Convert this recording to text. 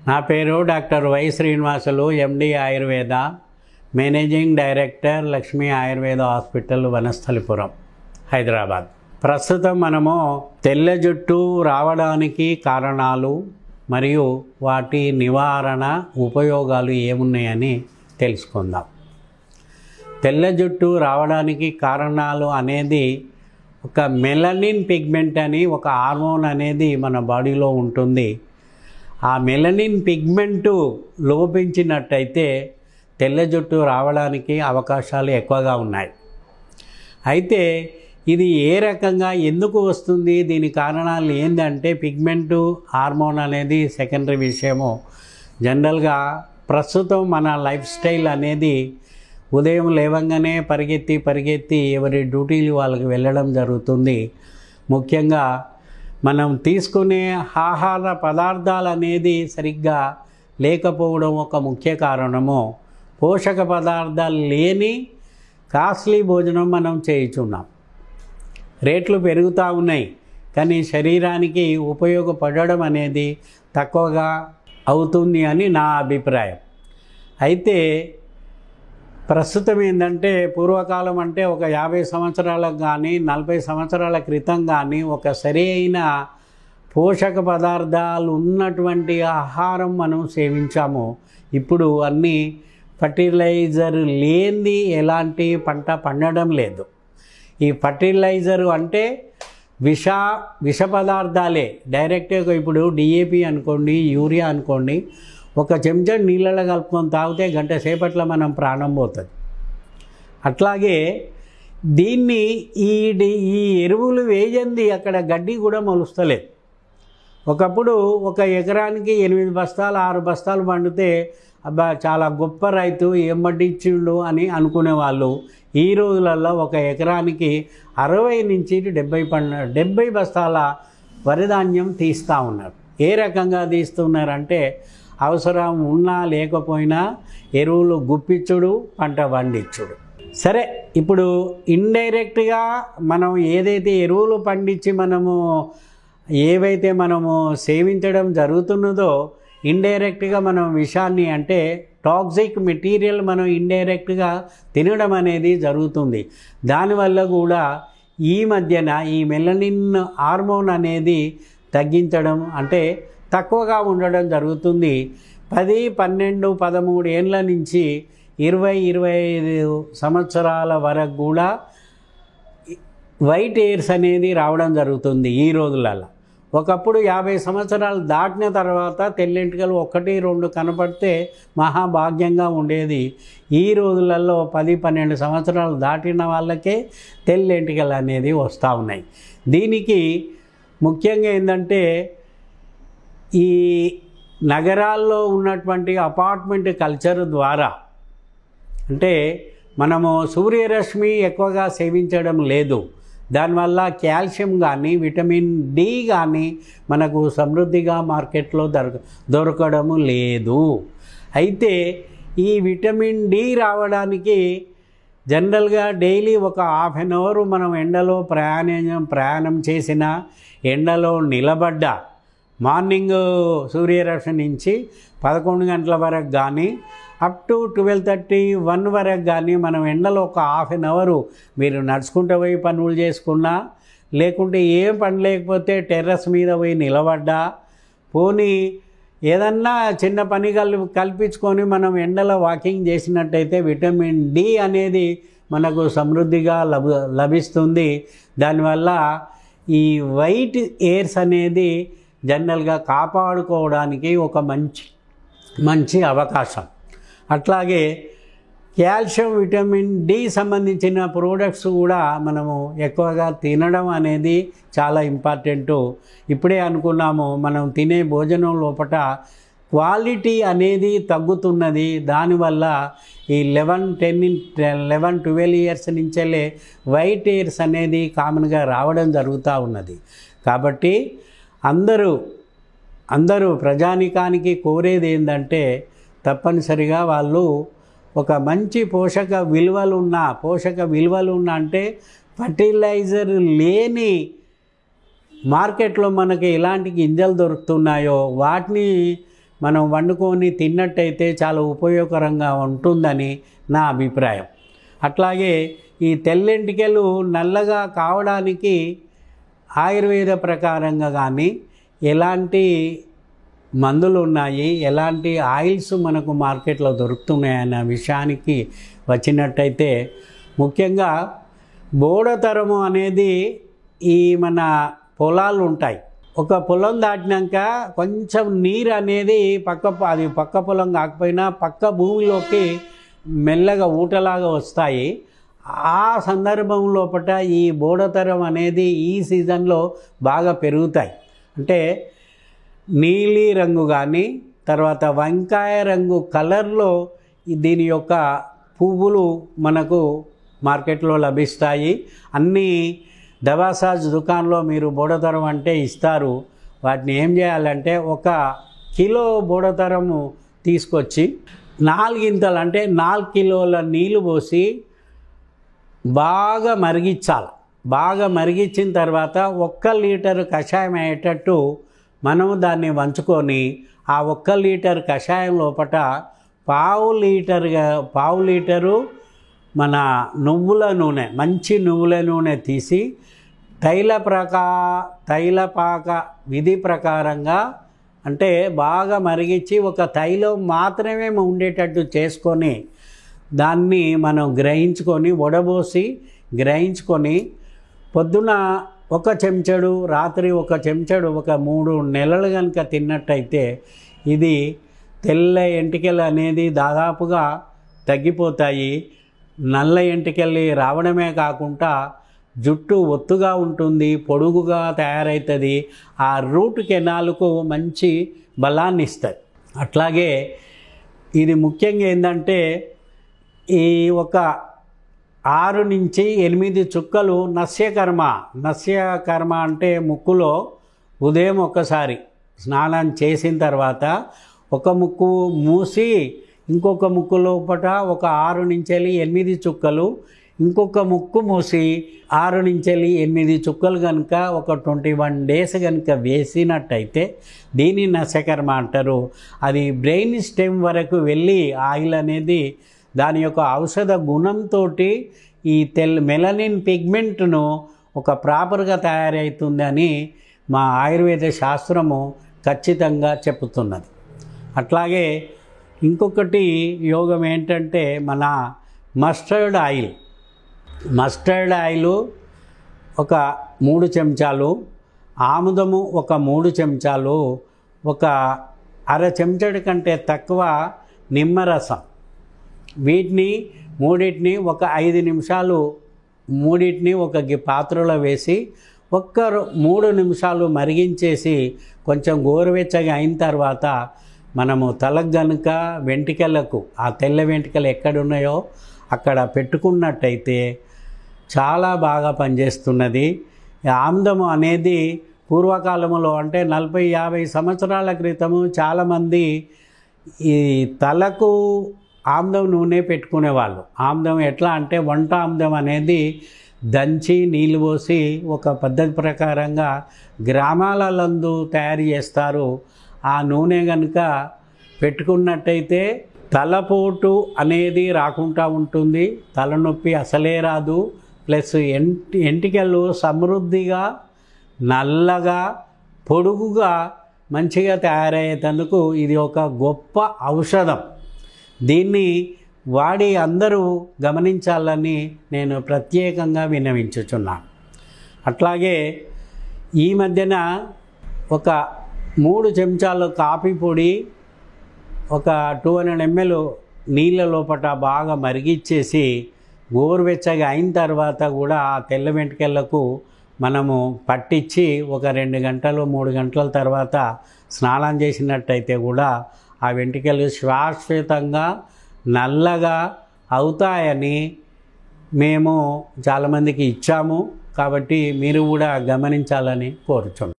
నా పేరు doctor Y Srinivasulu, MD Ayurveda, managing director, Lakshmi Ayurveda hospital, Vanasthalipuram, Hyderabad. ప్రస్తుతం మనము తెల్ల జుట్టు రావడానికి కారణాలు మరియు వాటి నివారణ ఉపయోగాలు ఏమున్నాయని తెలుసుకుందాం. తెల్ల జుట్టు రావడానికి కారణాలు అనేది ఒక మెలనిన్ పిగ్మెంట్ అని ఒక హార్మోన్ అనేది మన బాడీలో ఉంటుంది. ఆ మెలనిన్ పిగ్మెంటు లోపించినట్టయితే తెల్ల జుట్టు రావడానికి అవకాశాలు ఎక్కువగా ఉన్నాయి. అయితే ఇది ఏ రకంగా ఎందుకు వస్తుంది, దీని కారణాలు ఏంటంటే పిగ్మెంటు హార్మోన్ అనేది సెకండరీ విషయము. జనరల్గా ప్రస్తుతం మన లైఫ్ స్టైల్ అనేది ఉదయం లేవంగానే పరిగెత్తి ఎవరి డ్యూటీలు వాళ్ళకి వెళ్ళడం జరుగుతుంది. ముఖ్యంగా మనం తీసుకునే ఆహార పదార్థాలు అనేది సరిగ్గా లేకపోవడం ఒక ముఖ్య కారణము. పోషక పదార్థాలు లేని కాస్ట్లీ భోజనం మనం చేయుచున్నాం. రేట్లు పెరుగుతూ ఉన్నాయి, కానీ శరీరానికి ఉపయోగపడడం అనేది తక్కువగా అవుతుంది అని నా అభిప్రాయం. అయితే ప్రస్తుతం ఏంటంటే పూర్వకాలం అంటే ఒక 50 సంవత్సరాలకు కానీ 40 సంవత్సరాల క్రితం కానీ ఒక సరైన పోషక పదార్థాలు ఉన్నటువంటి ఆహారం మనం సేవించాము. ఇప్పుడు అన్నీ ఫర్టిలైజర్ లేనిది ఎలాంటి పంట పండడం లేదు. ఈ ఫర్టిలైజరు అంటే విష పదార్థాలే డైరెక్ట్గా. ఇప్పుడు డిఏపి అనుకోండి, యూరియా అనుకోండి, ఒక చెంచా నీళ్ళలో కలుపుకొని తాగితే గంట సేపట్లో మనం ప్రాణం పోతుంది. అట్లాగే దీన్ని ఈ ఎరువులు వేయంది అక్కడ గడ్డి కూడా మొలుస్తలేదు. ఒకప్పుడు ఒక ఎకరానికి 8 బస్తాలు 6 బస్తాలు పండితే అబ్బా చాలా గొప్ప రైతు, ఏం పండించిండు అని అనుకునేవాళ్ళు. ఈ రోజులలో ఒక ఎకరానికి 60 నుంచి 70 బస్తాల వరిధాన్యం తీస్తూ ఉన్నారు. ఏ రకంగా తీస్తున్నారంటే అవసరం ఉన్నా లేకపోయినా ఎరువులు గుప్పించుడు, పంట పండించుడు. సరే, ఇప్పుడు ఇండైరెక్ట్గా మనం ఏదైతే ఎరువులు పండించి ఏవైతే మనము సేవించడం జరుగుతున్నదో ఇండైరెక్ట్గా మనం విషాన్ని అంటే టాక్సిక్ మెటీరియల్ మనం ఇండైరెక్ట్గా తినడం అనేది జరుగుతుంది. దానివల్ల కూడా ఈ మధ్యన ఈ మెలనిన్ హార్మోన్ అనేది తగ్గించడం అంటే తక్కువగా ఉండడం జరుగుతుంది. 10, 12, 13 ఏళ్ళ నుంచి 20, 25 సంవత్సరాల వరకు కూడా వైట్ హెయిర్స్ అనేది రావడం జరుగుతుంది ఈ రోజులలో. ఒకప్పుడు 50 సంవత్సరాలు దాటిన తర్వాత తెల్లెంటికలు 1, 2 కనపడితే మహాభాగ్యంగా ఉండేది. ఈ రోజులలో 10, 12 సంవత్సరాలు దాటిన వాళ్ళకే తెల్లెంటికలు అనేది వస్తూ ఉన్నాయి. దీనికి ముఖ్యంగా ఏంటంటే ఈ నగరాల్లో ఉన్నటువంటి అపార్ట్మెంట్ కల్చర్ ద్వారా, అంటే మనము సూర్యరశ్మి ఎక్కువగా సేవించడం లేదు. దానివల్ల కాల్షియం కానీ విటమిన్ డి కానీ మనకు సమృద్ధిగా మార్కెట్లో దొరకడము లేదు. అయితే ఈ విటమిన్ డి రావడానికి జనరల్గా డైలీ ఒక ½ an hour మనం ఎండలో ప్రయాణం చేసిన, ఎండలో నిలబడ్డ, మార్నింగ్ సూర్యరశ్మి నుంచి 11 గంటల వరకు కానీ అప్ టు 12:30, 1 వరకు కానీ మనం ఎండలో ఒక ½ an hour మీరు నడుచుకుంటూ పోయి పనులు చేసుకున్నా, లేకుంటే ఏం పని లేకపోతే టెర్రస్ మీద పోయి నిలబడ్డా, పోనీ ఏదన్నా చిన్న పని కల్పించుకొని మనం ఎండలో వాకింగ్ చేసినట్టయితే విటమిన్ డి అనేది మనకు సమృద్ధిగా లభిస్తుంది. దానివల్ల ఈ వైట్ హెయిర్స్ అనేది జనరల్గా కాపాడుకోవడానికి ఒక మంచి అవకాశం. అట్లాగే కాల్షియం, విటమిన్ డి సంబంధించిన ప్రోడక్ట్స్ కూడా మనము ఎక్కువగా తినడం అనేది చాలా ఇంపార్టెంటు. ఇప్పుడే అనుకున్నాము, మనం తినే భోజనం లోపల క్వాలిటీ అనేది తగ్గుతున్నది. దానివల్ల ఈ 11, 12 ఇయర్స్ నుంచెల్లే వైట్ హెయిర్స్ అనేది కామన్గా రావడం జరుగుతూ ఉన్నది. కాబట్టి అందరూ ప్రజానికానికి కోరేది ఏంటంటే తప్పనిసరిగా వాళ్ళు ఒక మంచి పోషక విలువలున్న అంటే ఫర్టిలైజర్ లేని మార్కెట్లో మనకి ఎలాంటి గింజలు దొరుకుతున్నాయో వాటిని మనం వండుకొని తిన్నట్టయితే చాలా ఉపయోగకరంగా ఉంటుందని నా అభిప్రాయం. అట్లాగే ఈ తెల్లెంటికలు నల్లగా కావడానికి ఆయుర్వేద ప్రకారంగా కానీ ఎలాంటి మందులు ఉన్నాయి, ఎలాంటి ఆయిల్స్ మనకు మార్కెట్లో దొరుకుతున్నాయన్న విషయానికి వచ్చినట్టయితే ముఖ్యంగా బోడతరము అనేది ఈ మన పొలాలు ఉంటాయి. ఒక పొలం దాటినాక కొంచెం నీరు అనేది పక్క పొలం కాకపోయినా పక్క భూమిలోకి మెల్లగా ఊటలాగా వస్తాయి. ఆ సందర్భం లోపల ఈ బోడతరం అనేది ఈ సీజన్లో బాగా పెరుగుతాయి. అంటే నీలి రంగు కానీ తర్వాత వంకాయ రంగు కలర్లో దీని యొక్క పువ్వులు మనకు మార్కెట్లో లభిస్తాయి. అన్ని దవాసాజ్ దుకాణంలో మీరు బోడతరం అంటే ఇస్తారు. వాటిని ఏం చేయాలంటే 1 కిలో బోడతరము తీసుకొచ్చి 4 ఇంతలు అంటే 4 కిలోల నీళ్ళు పోసి బాగా మరిగించాలి. బాగా మరిగించిన తర్వాత 1 లీటర్ కషాయం అయ్యేటట్టు మనము దాన్ని వంచుకొని ఆ 1 లీటర్ కషాయం లోపల పావు లీటరు మన నువ్వుల నూనె, మంచి నువ్వుల నూనె తీసి తైలపాక విధి ప్రకారంగా అంటే బాగా మరిగించి ఒక తైలం మాత్రమే ఉండేటట్టు చేసుకొని దాన్ని మనం గ్రహించుకొని వడబోసి గ్రహించుకొని పొద్దున 1 చెంచాడు, రాత్రి 1 చెంచాడు, ఒక 3 నెలలు కనుక తిన్నట్టయితే ఇది తెల్ల ఎంటికలు అనేది దాదాపుగా తగ్గిపోతాయి. నల్ల ఎంటికలు రావడమే కాకుండా జుట్టు ఒత్తుగా ఉంటుంది, పొడుగుగా తయారవుతుంది. ఆ రూట్ కెనాల్కు మంచి బలాన్ని ఇస్తుంది. అట్లాగే ఇది ముఖ్యంగా ఏంటంటే ఈ ఒక 6 నుంచి 8 చుక్కలు నస్యకర్మ అంటే ముక్కులో ఉదయం ఒకసారి స్నానం చేసిన తర్వాత ఒక ముక్కు మూసి ఇంకొక ముక్కు లోపల ఒక 6 నుంచి 8 చుక్కలు, ఇంకొక ముక్కు మూసి 6 నుంచి 8 చుక్కలు కనుక ఒక 21 డేస్ కనుక వేసినట్టయితే దీన్ని నస్యకర్మ అంటారు. అది బ్రెయిన్ స్టెమ్ వరకు వెళ్ళి ఆయిల్ అనేది దాని యొక్క ఔషధ గుణంతో ఈ మెలనిన్ పిగ్మెంట్ను ఒక ప్రాపర్గా తయారవుతుందని మా ఆయుర్వేద శాస్త్రము ఖచ్చితంగా చెబుతున్నది. అట్లాగే ఇంకొకటి యోగం ఏంటంటే మన మస్టర్డ్ ఆయిల్ ఒక 3 చెంచాలు, ఆముదము ఒక 3 చెంచాలు, ఒక అర చెంచాడు కంటే తక్కువ నిమ్మరసం, వీటిని మూడింటిని ఒక 5 నిమిషాలు మూడింటిని ఒక పాత్రలో వేసి 3 నిమిషాలు మరిగించేసి కొంచెం గోరువెచ్చగా అయిన తర్వాత మనము తలకు గనుక వెంట్రుకలకు ఆ తెల్ల వెంట్రుకలు ఎక్కడున్నాయో అక్కడ పెట్టుకున్నట్టయితే చాలా బాగా పనిచేస్తున్నది. ఆముదము అనేది పూర్వకాలంలో అంటే 40-50 సంవత్సరాల క్రితము చాలామంది ఈ తలకు ఆముదం నూనె పెట్టుకునేవాళ్ళు. ఆముదం ఎట్లా అంటే వంట ఆముదం అనేది దంచి నీళ్ళు పోసి ఒక పద్ధతి ప్రకారంగా గ్రామాలందు తయారు చేస్తారు. ఆ నూనె కనుక పెట్టుకున్నట్టయితే తలపోటు అనేది రాకుండా ఉంటుంది, తలనొప్పి అసలే రాదు. ప్లస్ ఎంటికలు సమృద్ధిగా నల్లగా పొడుగుగా మంచిగా తయారయ్యేందుకు ఇది ఒక గొప్ప ఔషధం. దీన్ని వాడి అందరూ గమనించాలని నేను ప్రత్యేకంగా విన్నవించుచున్నాను. అట్లాగే ఈ మధ్యన ఒక 3 చెంచాలు కాఫీ పొడి ఒక 200 ml నీళ్ళ లోపల బాగా మరిగిచ్చేసి గోరువెచ్చగా అయిన తర్వాత కూడా ఆ తెల్ల వెంట్రుకలకు మనము పట్టించి ఒక 2 గంటలు 3 గంటల తర్వాత స్నానం చేసినట్టయితే కూడా ఆ వెంట్రుకలు శాశ్వతంగా నల్లగా అవుతాయని మేము చాలామందికి ఇచ్చాము. కాబట్టి మీరు కూడా గమనించాలని కోరుచున్నాం.